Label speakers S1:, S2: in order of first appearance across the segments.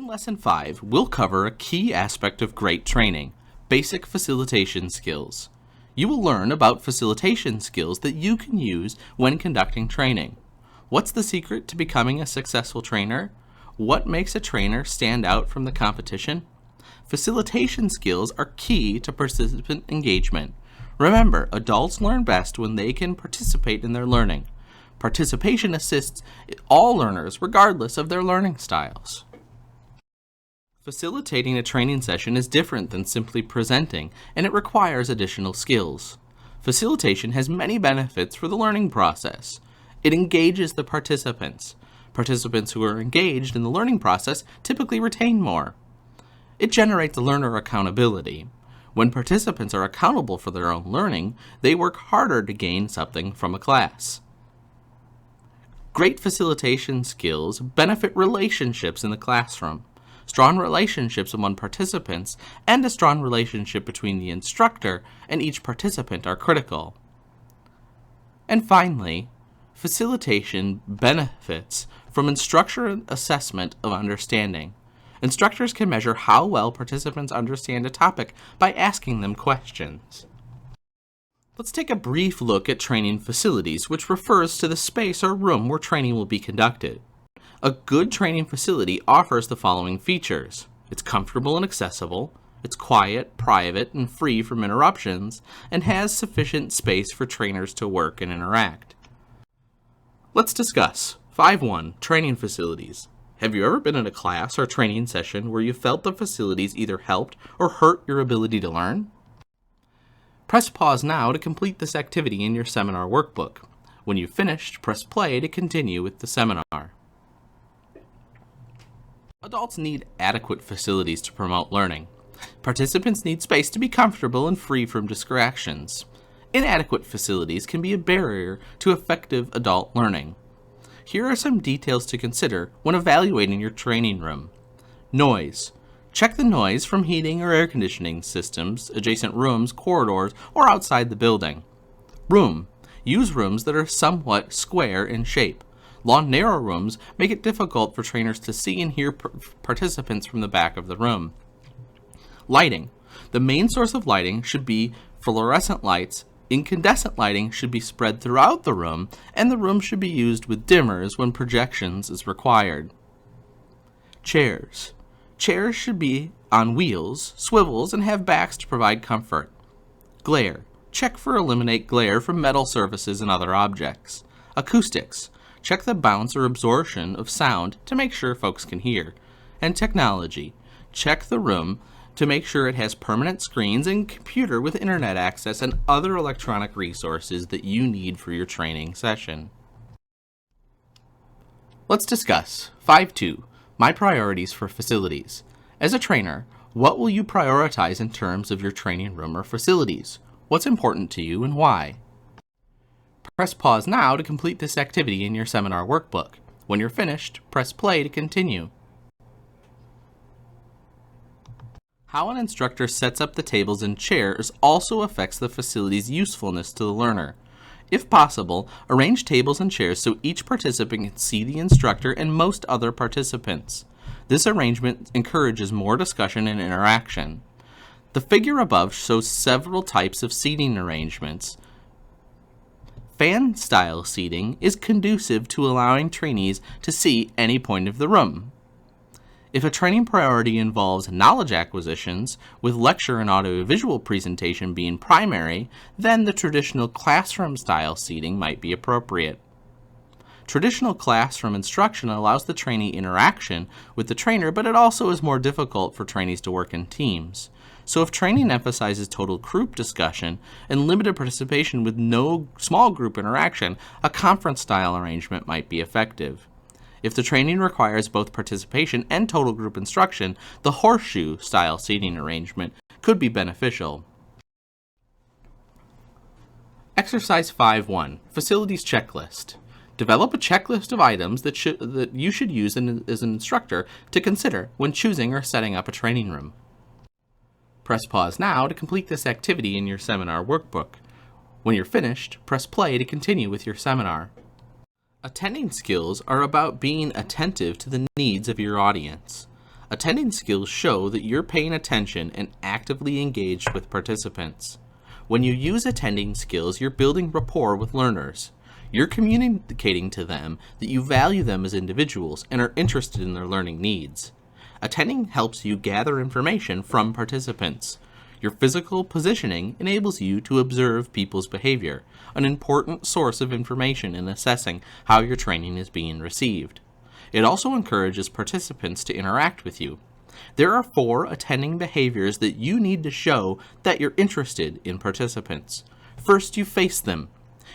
S1: Lesson 5, we'll cover a key aspect of great training, basic facilitation skills. You will learn about facilitation skills that you can use when conducting training. What's the secret to becoming a successful trainer? What makes a trainer stand out from the competition? Facilitation skills are key to participant engagement. Remember, adults learn best when they can participate in their learning. Participation assists all learners regardless of their learning styles. Facilitating a training session is different than simply presenting, and it requires additional skills. Facilitation has many benefits for the learning process. It engages the participants. Participants who are engaged in the learning process typically retain more. It generates learner accountability. When participants are accountable for their own learning, they work harder to gain something from a class. Great facilitation skills benefit relationships in the classroom. Strong relationships among participants and a strong relationship between the instructor and each participant are critical. And finally, facilitation benefits from instructor assessment of understanding. Instructors can measure how well participants understand a topic by asking them questions. Let's take a brief look at training facilities, which refers to the space or room where training will be conducted. A good training facility offers the following features. It's comfortable and accessible, it's quiet, private, and free from interruptions, and has sufficient space for trainers to work and interact. Let's discuss 5.1 Training Facilities. Have you ever been in a class or training session where you felt the facilities either helped or hurt your ability to learn? Press pause now to complete this activity in your seminar workbook. When you've finished, press play to continue with the seminar. Adults need adequate facilities to promote learning. Participants need space to be comfortable and free from distractions. Inadequate facilities can be a barrier to effective adult learning. Here are some details to consider when evaluating your training room. Noise. Check the noise from heating or air conditioning systems, adjacent rooms, corridors, or outside the building. Room. Use rooms that are somewhat square in shape. Long, narrow rooms make it difficult for trainers to see and hear participants from the back of the room. Lighting. The main source of lighting should be fluorescent lights. Incandescent lighting should be spread throughout the room, and the room should be used with dimmers when projections is required. Chairs. Chairs should be on wheels, swivels, and have backs to provide comfort. Glare. Check for eliminate glare from metal surfaces and other objects. Acoustics. Check the bounce or absorption of sound to make sure folks can hear. And technology. Check the room to make sure it has permanent screens and computer with internet access and other electronic resources that you need for your training session. Let's discuss 5.2 My priorities for facilities. As a trainer, what will you prioritize in terms of your training room or facilities? What's important to you and why? Press pause now to complete this activity in your seminar workbook. When you're finished, press play to continue. How an instructor sets up the tables and chairs also affects the facility's usefulness to the learner. If possible, arrange tables and chairs so each participant can see the instructor and most other participants. This arrangement encourages more discussion and interaction. The figure above shows several types of seating arrangements. Fan-style seating is conducive to allowing trainees to see any point of the room. If a training priority involves knowledge acquisitions, with lecture and audiovisual presentation being primary, then the traditional classroom-style seating might be appropriate. Traditional classroom instruction allows the trainee interaction with the trainer, but it also is more difficult for trainees to work in teams. So if training emphasizes total group discussion and limited participation with no small group interaction, a conference-style arrangement might be effective. If the training requires both participation and total group instruction, the horseshoe-style seating arrangement could be beneficial. Exercise 5.1 Facilities Checklist. Develop a checklist of items that you should use as an instructor to consider when choosing or setting up a training room. Press pause now to complete this activity in your seminar workbook. When you're finished, press play to continue with your seminar. Attending skills are about being attentive to the needs of your audience. Attending skills show that you're paying attention and actively engaged with participants. When you use attending skills, you're building rapport with learners. You're communicating to them that you value them as individuals and are interested in their learning needs. Attending helps you gather information from participants. Your physical positioning enables you to observe people's behavior, an important source of information in assessing how your training is being received. It also encourages participants to interact with you. There are 4 attending behaviors that you need to show that you're interested in participants. First, you face them.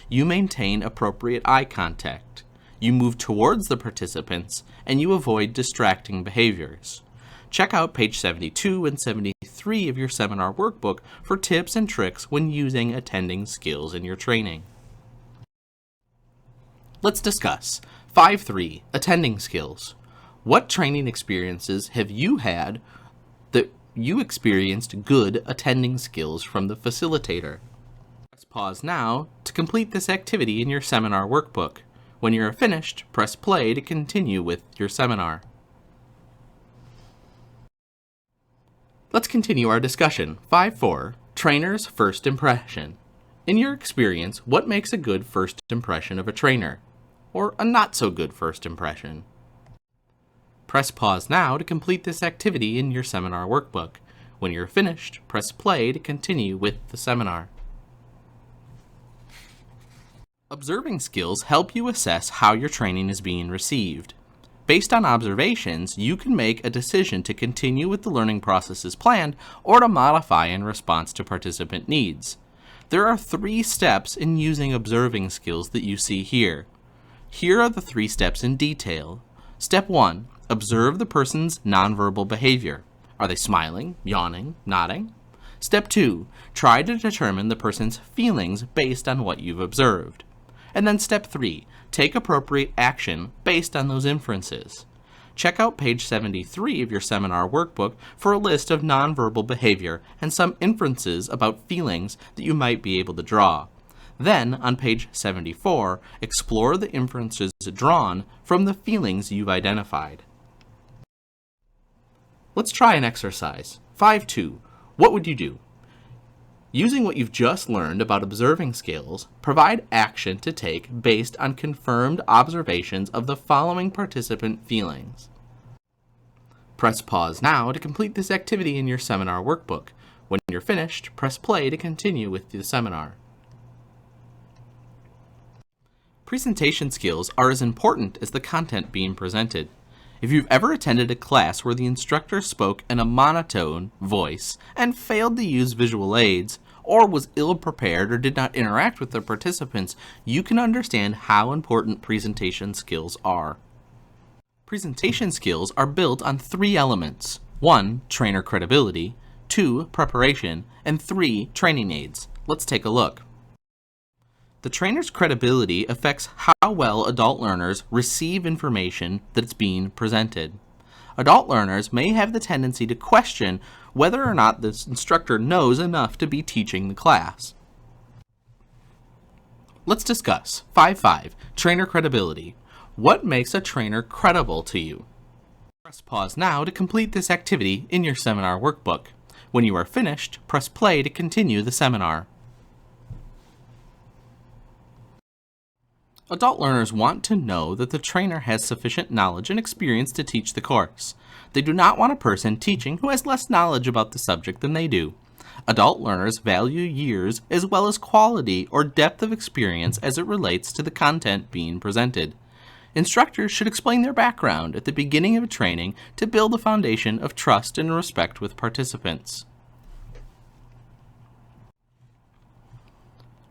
S1: You maintain appropriate eye contact. You move towards the participants, and you avoid distracting behaviors. Check out page 72 and 73 of your seminar workbook for tips and tricks when using attending skills in your training. Let's discuss 5.3 Attending Skills. What training experiences have you had that you experienced good attending skills from the facilitator? Press pause now to complete this activity in your seminar workbook. When you are finished, press play to continue with your seminar. Let's continue our discussion. 5.4 Trainer's First Impression. In your experience, what makes a good first impression of a trainer? Or a not so good first impression? Press pause now to complete this activity in your seminar workbook. When you're finished, press play to continue with the seminar. Observing skills help you assess how your training is being received. Based on observations, you can make a decision to continue with the learning process as planned or to modify in response to participant needs. There are 3 steps in using observing skills that you see here. Here are the 3 steps in detail. Step 1. Observe the person's nonverbal behavior. Are they smiling, yawning, nodding? Step 2. Try to determine the person's feelings based on what you've observed. And then step 3. Take appropriate action based on those inferences. Check out page 73 of your seminar workbook for a list of nonverbal behavior and some inferences about feelings that you might be able to draw. Then, on page 74, explore the inferences drawn from the feelings you've identified. Let's try an exercise. 5.2. What would you do? Using what you've just learned about observing skills, provide action to take based on confirmed observations of the following participant feelings. Press pause now to complete this activity in your seminar workbook. When you're finished, press play to continue with the seminar. Presentation skills are as important as the content being presented. If you've ever attended a class where the instructor spoke in a monotone voice and failed to use visual aids, or was ill-prepared or did not interact with the participants, you can understand how important presentation skills are. Presentation skills are built on 3 elements. 1. Trainer credibility, 2. Preparation, and 3. Training aids. Let's take a look. The trainer's credibility affects how well adult learners receive information that's being presented. Adult learners may have the tendency to question whether or not this instructor knows enough to be teaching the class. Let's discuss 5.5 Trainer credibility. What makes a trainer credible to you? Press pause now to complete this activity in your seminar workbook. When you are finished, press play to continue the seminar. Adult learners want to know that the trainer has sufficient knowledge and experience to teach the course. They do not want a person teaching who has less knowledge about the subject than they do. Adult learners value years as well as quality or depth of experience as it relates to the content being presented. Instructors should explain their background at the beginning of a training to build a foundation of trust and respect with participants.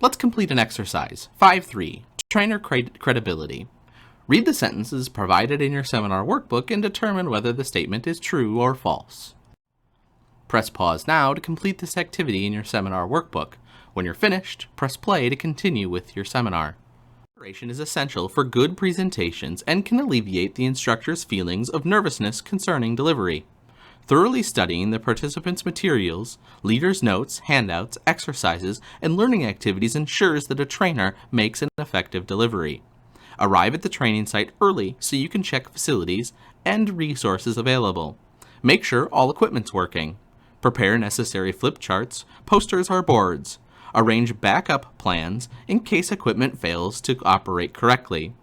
S1: Let's complete an exercise. 5.3 Trainer credibility. Read the sentences provided in your seminar workbook and determine whether the statement is true or false. Press pause now to complete this activity in your seminar workbook. When you're finished, press play to continue with your seminar. Preparation is essential for good presentations and can alleviate the instructor's feelings of nervousness concerning delivery. Thoroughly studying the participants' materials, leaders' notes, handouts, exercises, and learning activities ensures that a trainer makes an effective delivery. Arrive at the training site early so you can check facilities and resources available. Make sure all equipment's working. Prepare necessary flip charts, posters, or boards. Arrange backup plans in case equipment fails to operate correctly.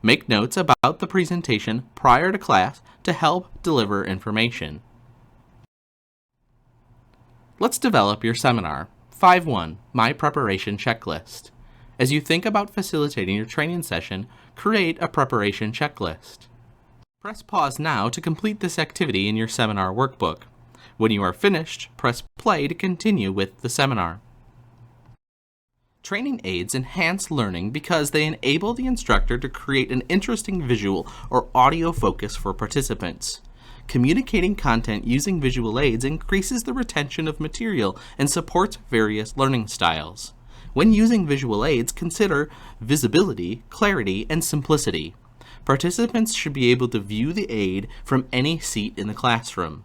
S1: Make notes about the presentation prior to class to help deliver information. Let's develop your seminar. 5.1 My Preparation Checklist. As you think about facilitating your training session, create a preparation checklist. Press pause now to complete this activity in your seminar workbook. When you are finished, press play to continue with the seminar. Training aids enhance learning because they enable the instructor to create an interesting visual or audio focus for participants. Communicating content using visual aids increases the retention of material and supports various learning styles. When using visual aids, consider visibility, clarity, and simplicity. Participants should be able to view the aid from any seat in the classroom.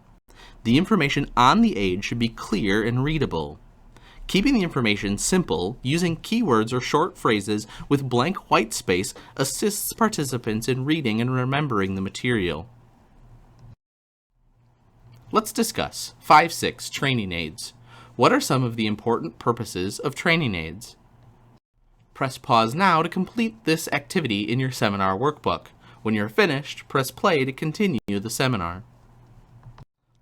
S1: The information on the aid should be clear and readable. Keeping the information simple, using keywords or short phrases with blank white space assists participants in reading and remembering the material. Let's discuss 5.6 Training Aids. What are some of the important purposes of training aids? Press pause now to complete this activity in your seminar workbook. When you're finished, press play to continue the seminar.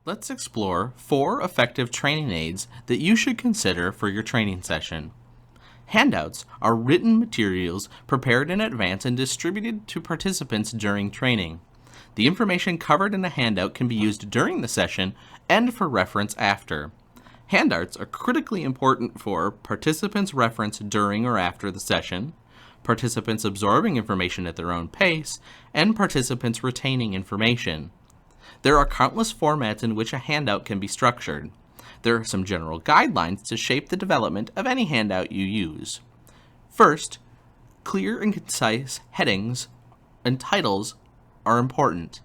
S1: Let's explore 4 effective training aids that you should consider for your training session. Handouts are written materials prepared in advance and distributed to participants during training. The information covered in a handout can be used during the session and for reference after. Handouts are critically important for participants' reference during or after the session, participants absorbing information at their own pace, and participants retaining information. There are countless formats in which a handout can be structured. There are some general guidelines to shape the development of any handout you use. First, clear and concise headings and titles are important.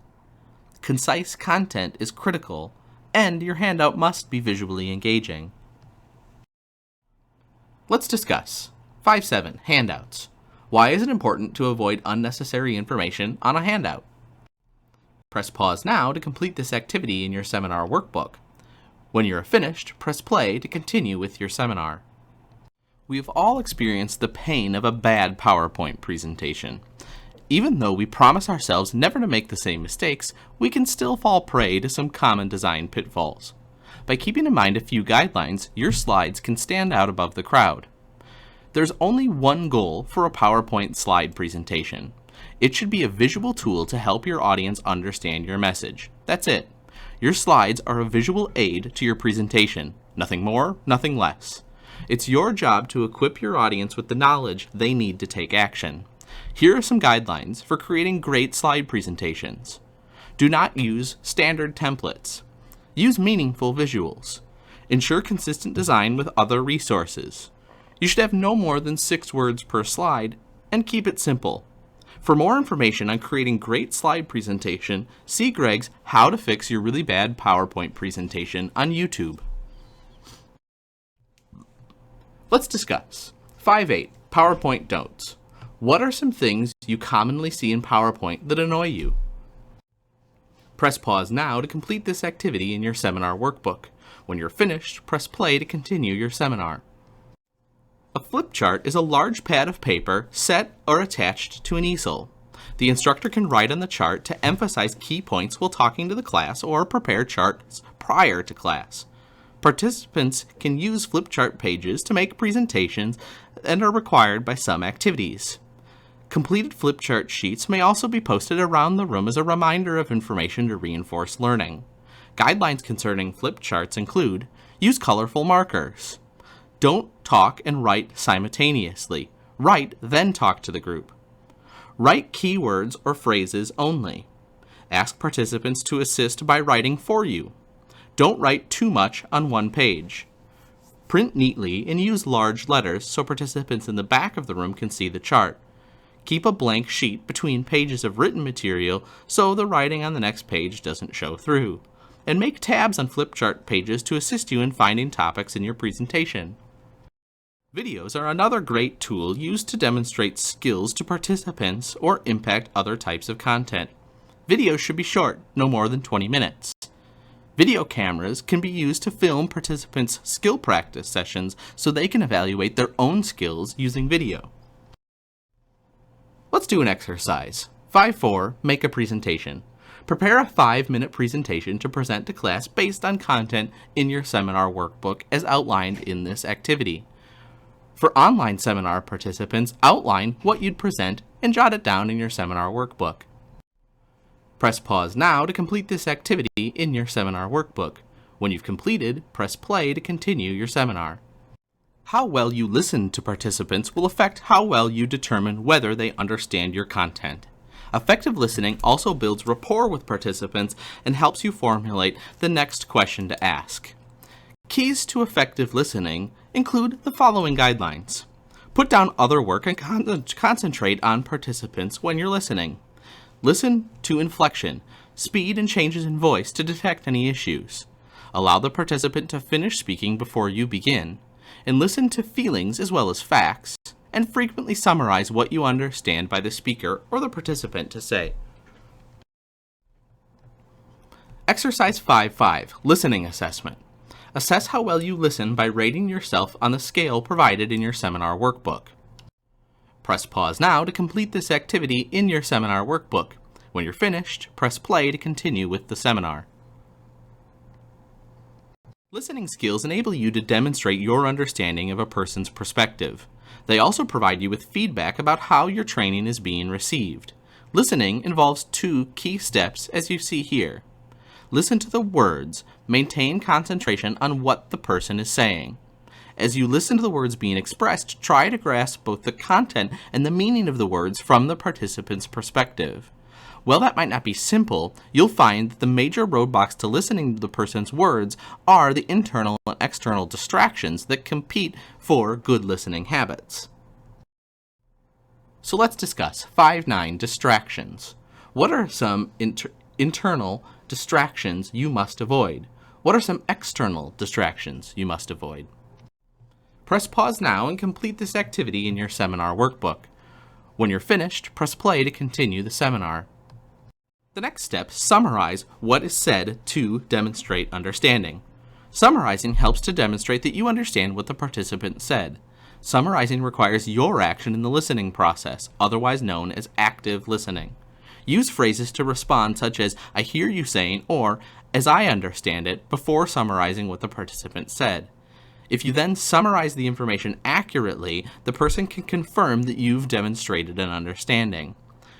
S1: Concise content is critical, and your handout must be visually engaging. Let's discuss 5.7 Handouts. Why is it important to avoid unnecessary information on a handout? Press pause now to complete this activity in your seminar workbook. When you're finished, press play to continue with your seminar. We've all experienced the pain of a bad PowerPoint presentation. Even though we promise ourselves never to make the same mistakes, we can still fall prey to some common design pitfalls. By keeping in mind a few guidelines, your slides can stand out above the crowd. There's only one goal for a PowerPoint slide presentation. It should be a visual tool to help your audience understand your message. That's it. Your slides are a visual aid to your presentation. Nothing more, nothing less. It's your job to equip your audience with the knowledge they need to take action. Here are some guidelines for creating great slide presentations. Do not use standard templates. Use meaningful visuals. Ensure consistent design with other resources. You should have no more than 6 words per slide, and keep it simple. For more information on creating great slide presentation, see Greg's How to Fix Your Really Bad PowerPoint Presentation on YouTube. Let's discuss 5.8 PowerPoint Don'ts. What are some things you commonly see in PowerPoint that annoy you? Press pause now to complete this activity in your seminar workbook. When you're finished, press play to continue your seminar. A flip chart is a large pad of paper set or attached to an easel. The instructor can write on the chart to emphasize key points while talking to the class or prepare charts prior to class. Participants can use flip chart pages to make presentations and are required by some activities. Completed flip chart sheets may also be posted around the room as a reminder of information to reinforce learning. Guidelines concerning flip charts include: use colorful markers. Don't talk and write simultaneously. Write, then talk to the group. Write keywords or phrases only. Ask participants to assist by writing for you. Don't write too much on one page. Print neatly and use large letters so participants in the back of the room can see the chart. Keep a blank sheet between pages of written material so the writing on the next page doesn't show through. And make tabs on flip chart pages to assist you in finding topics in your presentation. Videos are another great tool used to demonstrate skills to participants or impact other types of content. Videos should be short, no more than 20 minutes. Video cameras can be used to film participants' skill practice sessions so they can evaluate their own skills using video. Let's do an exercise. 5.4, make a presentation. Prepare a 5-minute presentation to present to class based on content in your seminar workbook as outlined in this activity. For online seminar participants, outline what you'd present and jot it down in your seminar workbook. Press pause now to complete this activity in your seminar workbook. When you've completed, press play to continue your seminar. How well you listen to participants will affect how well you determine whether they understand your content. Effective listening also builds rapport with participants and helps you formulate the next question to ask. Keys to effective listening include the following guidelines. Put down other work and concentrate on participants when you're listening. Listen to inflection, speed, and changes in voice to detect any issues. Allow the participant to finish speaking before you begin. And listen to feelings as well as facts, and frequently summarize what you understand by the speaker or the participant to say. Exercise 5.5, Listening Assessment. Assess how well you listen by rating yourself on the scale provided in your seminar workbook. Press pause now to complete this activity in your seminar workbook. When you're finished, press play to continue with the seminar. Listening skills enable you to demonstrate your understanding of a person's perspective. They also provide you with feedback about how your training is being received. Listening involves 2 key steps as you see here. Listen to the words. Maintain concentration on what the person is saying. As you listen to the words being expressed, try to grasp both the content and the meaning of the words from the participant's perspective. While that might not be simple, you'll find that the major roadblocks to listening to the person's words are the internal and external distractions that compete for good listening habits. So let's discuss 5.9 distractions. What are some internal distractions you must avoid? What are some external distractions you must avoid? Press pause now and complete this activity in your seminar workbook. When you're finished, press play to continue the seminar. The next step, summarize what is said to demonstrate understanding. Summarizing helps to demonstrate that you understand what the participant said. Summarizing requires your action in the listening process, otherwise known as active listening. Use phrases to respond such as, I hear you saying, or, as I understand it, before summarizing what the participant said. If you then summarize the information accurately, the person can confirm that you've demonstrated an understanding.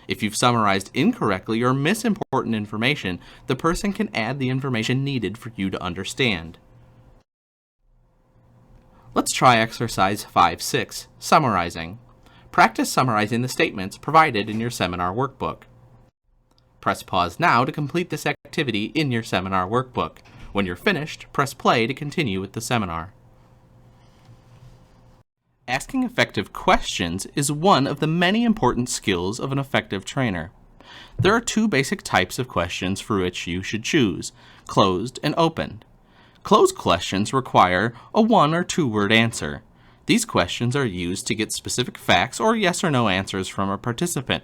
S1: If you've summarized incorrectly or miss important information, the person can add the information needed for you to understand. Let's try exercise 5.6, summarizing. Practice summarizing the statements provided in your seminar workbook. Press pause now to complete this activity in your seminar workbook. When you're finished, press play to continue with the seminar. Asking effective questions is one of the many important skills of an effective trainer. There are 2 basic types of questions for which you should choose, closed and open. Closed questions require a 1 or 2 word answer. These questions are used to get specific facts or yes or no answers from a participant.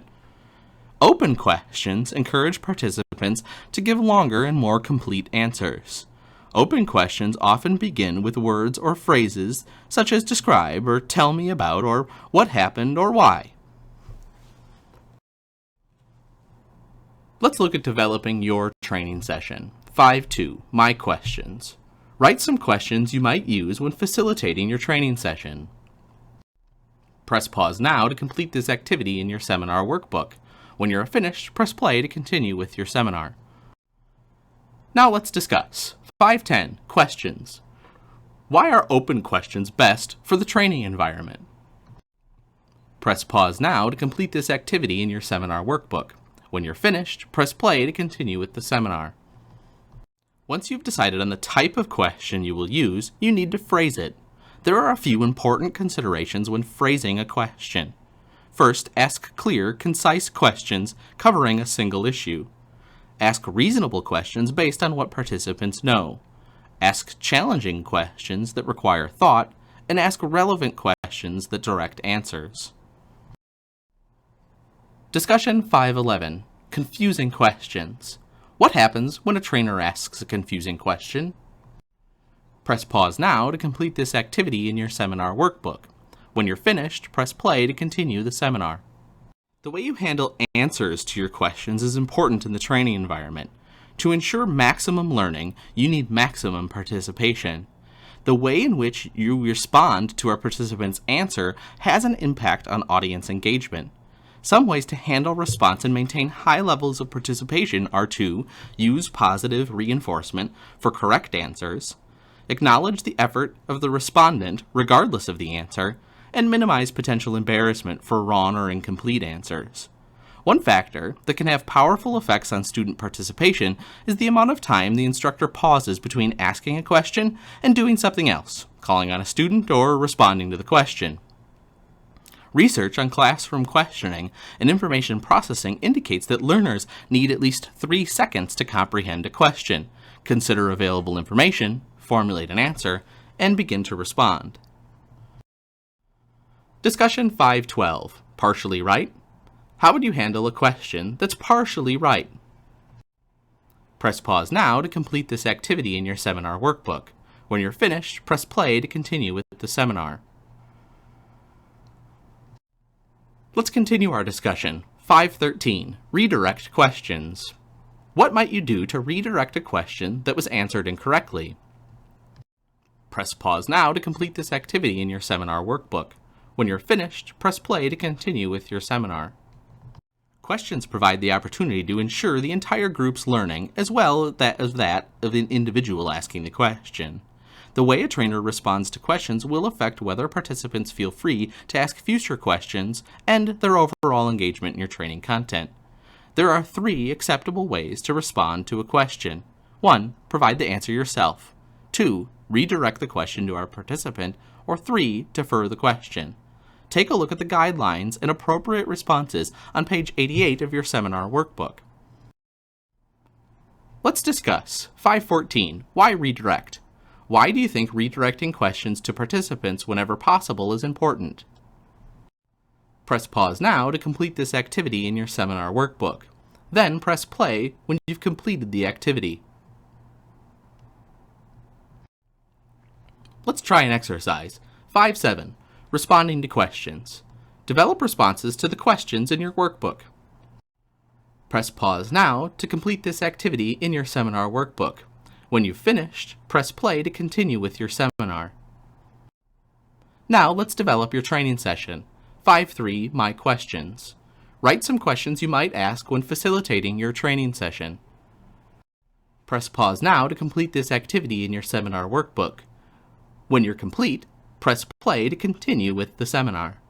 S1: Open questions encourage participants to give longer and more complete answers. Open questions often begin with words or phrases such as describe or tell me about or what happened or why. Let's look at developing your training session. 5.2, My Questions. Write some questions you might use when facilitating your training session. Press pause now to complete this activity in your seminar workbook. When you're finished, press play to continue with your seminar. Now let's discuss 5.10, Questions. Why are open questions best for the training environment? Press pause now to complete this activity in your seminar workbook. When you're finished, press play to continue with the seminar. Once you've decided on the type of question you will use, you need to phrase it. There are a few important considerations when phrasing a question. First, ask clear, concise questions covering a single issue. Ask reasonable questions based on what participants know. Ask challenging questions that require thought, and ask relevant questions that direct answers. Discussion 5.11, Confusing Questions. What happens when a trainer asks a confusing question? Press pause now to complete this activity in your seminar workbook. When you're finished, press play to continue the seminar. The way you handle answers to your questions is important in the training environment. To ensure maximum learning, you need maximum participation. The way in which you respond to our participants' answer has an impact on audience engagement. Some ways to handle response and maintain high levels of participation are to use positive reinforcement for correct answers, acknowledge the effort of the respondent regardless of the answer, and minimize potential embarrassment for wrong or incomplete answers. One factor that can have powerful effects on student participation is the amount of time the instructor pauses between asking a question and doing something else, calling on a student or responding to the question. Research on classroom questioning and information processing indicates that learners need at least 3 seconds to comprehend a question, consider available information, formulate an answer, and begin to respond. Discussion 512. Partially right? How would you handle a question that's partially right? Press pause now to complete this activity in your seminar workbook. When you're finished, press play to continue with the seminar. Let's continue our discussion. 513. Redirect questions. What might you do to redirect a question that was answered incorrectly? Press pause now to complete this activity in your seminar workbook. When you're finished, press play to continue with your seminar. Questions provide the opportunity to ensure the entire group's learning as well as that of an individual asking the question. The way a trainer responds to questions will affect whether participants feel free to ask future questions and their overall engagement in your training content. There are 3 acceptable ways to respond to a question. 1. Provide the answer yourself. 2. Redirect the question to our participant. Or 3. Defer the question. Take a look at the guidelines and appropriate responses on page 88 of your seminar workbook. Let's discuss 514. Why redirect? Why do you think redirecting questions to participants whenever possible is important? Press pause now to complete this activity in your seminar workbook. Then press play when you've completed the activity. Let's try an exercise. 5-7. Responding to questions. Develop responses to the questions in your workbook. Press pause now to complete this activity in your seminar workbook. When you've finished, press play to continue with your seminar. Now let's develop your training session. 5-3. My questions. Write some questions you might ask when facilitating your training session. Press pause now to complete this activity in your seminar workbook. When you're complete, press play to continue with the seminar.